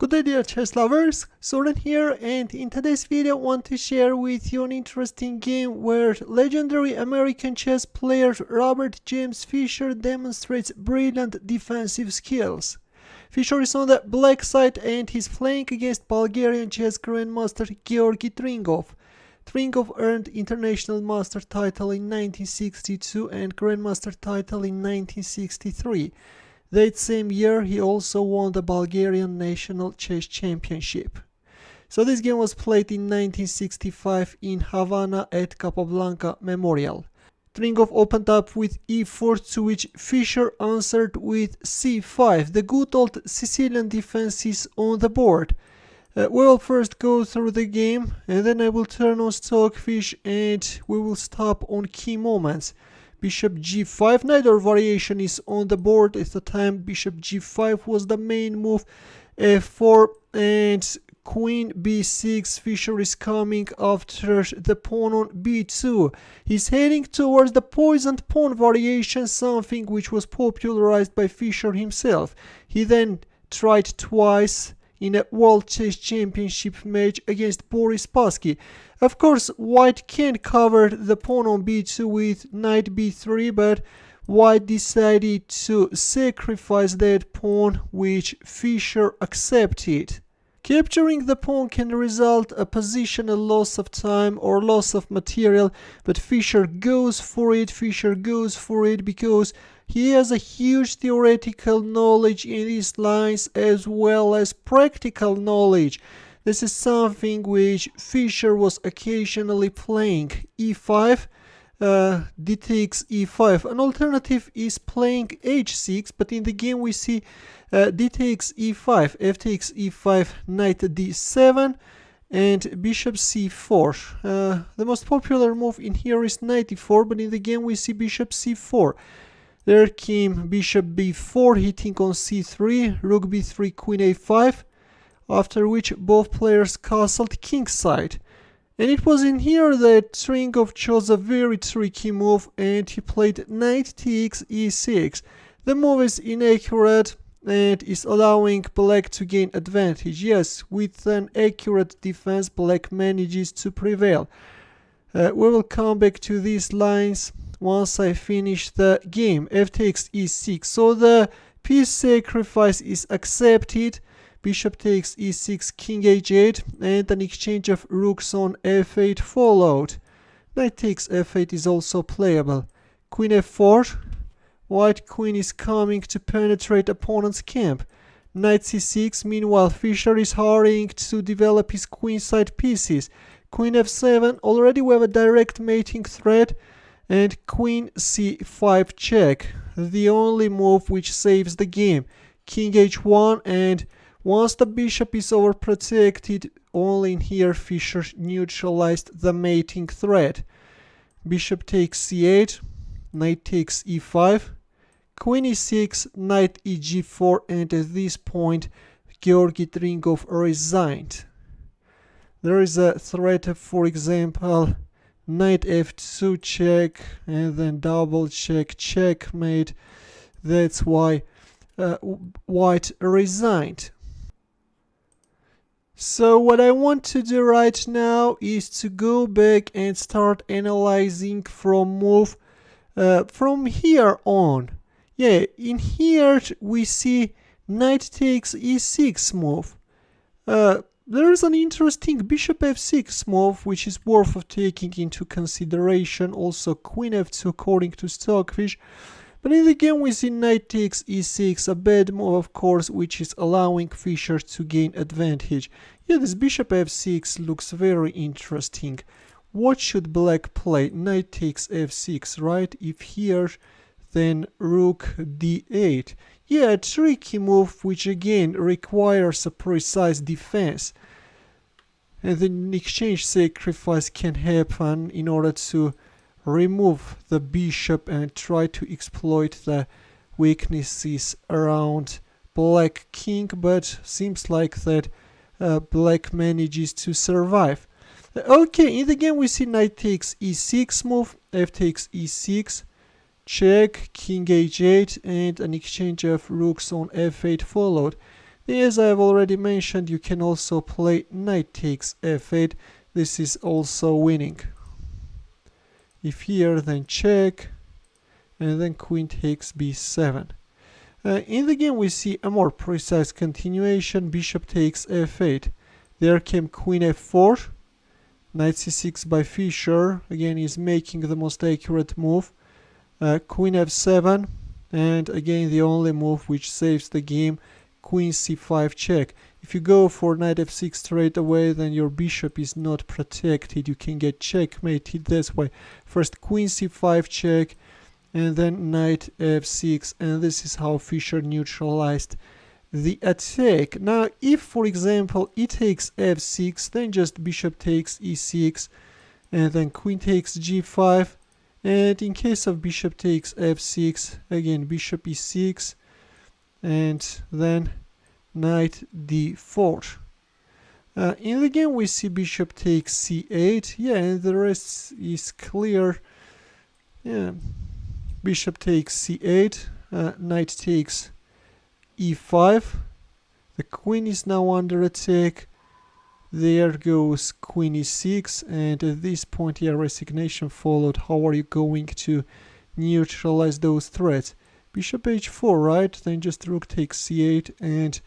Good day dear chess lovers, Soren here, and in today's video I want to share with you an interesting game where legendary American chess player Robert James Fischer demonstrates brilliant defensive skills. Fischer is on the black side and he's playing against Bulgarian chess grandmaster Georgi Tringov. Tringov earned international master title in 1962 and grandmaster title in 1963. That same year, he also won the Bulgarian National Chess Championship. So this game was played in 1965 in Havana at Capablanca Memorial. Tringov opened up with e4, to which Fischer answered with c5, the good old Sicilian defenses on the board. We will first go through the game, and then I will turn on Stockfish and we will stop on key moments. Bishop g5, Najdorf variation is on the board at the time. Bishop g5 was the main move. f4 and queen b6. Fischer is coming after the pawn on b2. He's heading towards the poisoned pawn variation, something which was popularized by Fischer himself. He then tried twice in a World Chess Championship match against Boris Spassky. Of course, white can cover the pawn on b2 with knight b3, but white decided to sacrifice that pawn, which Fischer accepted. Capturing the pawn can result a positional loss of time or loss of material, but Fischer goes for it. Fischer goes for it because he has a huge theoretical knowledge in these lines as well as practical knowledge. This is something which Fischer was occasionally playing. e5, d takes e5. An alternative is playing h6, but in the game we see d takes e5, f takes e5, knight d7, and bishop c4. The most popular move in here is knight e4, but in the game we see bishop c4. There came bishop b4, hitting on c3, rook b3, queen a5, after which both players castled kingside. And it was in here that Tringov chose a very tricky move and he played knight takes e6. The move is inaccurate and is allowing black to gain advantage. Yes, with an accurate defense, black manages to prevail. We will come back to these lines once I finish the game. F takes e6. So the piece sacrifice is accepted. Bishop takes e6, king h8, and an exchange of rooks on f8 followed. Knight takes f8 is also playable. Queen f4. White queen is coming to penetrate opponent's camp. Knight c6. Meanwhile, Fischer is hurrying to develop his queenside pieces. Queen f7. Already we have a direct mating threat. And queen c5 check. The only move which saves the game. King h1, and once the bishop is overprotected, only in here Fischer neutralized the mating threat. Bishop takes c8, knight takes e5, queen e6, knight eg4, and at this point Georgi Tringov resigned. There is a threat of, for example, knight f2 check, and then double check, checkmate. That's why white resigned. So what I want to do right now is to go back and start analyzing from move from here on. Yeah, in here we see knight takes e6 move. There is an interesting bishop f6 move which is worth of taking into consideration. Also queen f2 according to Stockfish. But in the game we see knight takes e6, a bad move of course, which is allowing Fischer to gain advantage. Yeah, this bishop f6 looks very interesting. What should black play? Knight takes f6, right? If here, then rook d8. Yeah, a tricky move which again requires a precise defense. And then exchange sacrifice can happen in order to remove the bishop and try to exploit the weaknesses around black king, but seems like that black manages to survive. Okay, in the game we see knight takes e6 move, f takes e6, check, king h8, and an exchange of rooks on f8 followed. As I have already mentioned, you can also play knight takes f8. This is also winning. If here, then check, and then queen takes b7. In the game we see a more precise continuation. Bishop takes f8. There came queen f4, knight c6 by Fischer, again is making the most accurate move. Queen f7, and again the only move which saves the game, queen c5 check. If you go for knight f6 straight away, then your bishop is not protected. You can get checkmated this way. First queen c5 check, and then knight f6, and this is how Fischer neutralized the attack. Now if, for example, e takes f6, then just bishop takes e6, and then queen takes g5, and in case of bishop takes f6, again bishop e6, and then knight d4. In the game we see bishop takes c8, yeah, and the rest is clear. Yeah, bishop takes c8, knight takes e5, the queen is now under attack. There goes queen e6, and at this point here resignation followed. How are you going to neutralize those threats? Bishop h4, right? Then just rook takes c8, and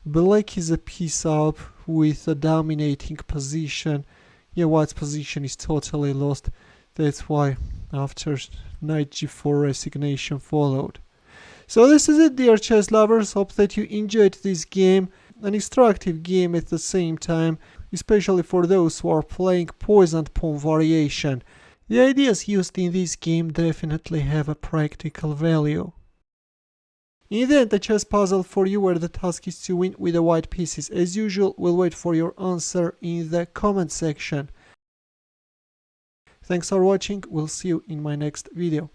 black is a piece up with a dominating position. Yeah, white's position is totally lost. That's why after knight g4 resignation followed. So this is it, dear chess lovers. Hope that you enjoyed this game. An instructive game at the same time, especially for those who are playing poisoned pawn variation. The ideas used in this game definitely have a practical value. In the end, a chess puzzle for you where the task is to win with the white pieces. As usual, we'll wait for your answer in the comment section. Thanks for watching, we'll see you in my next video.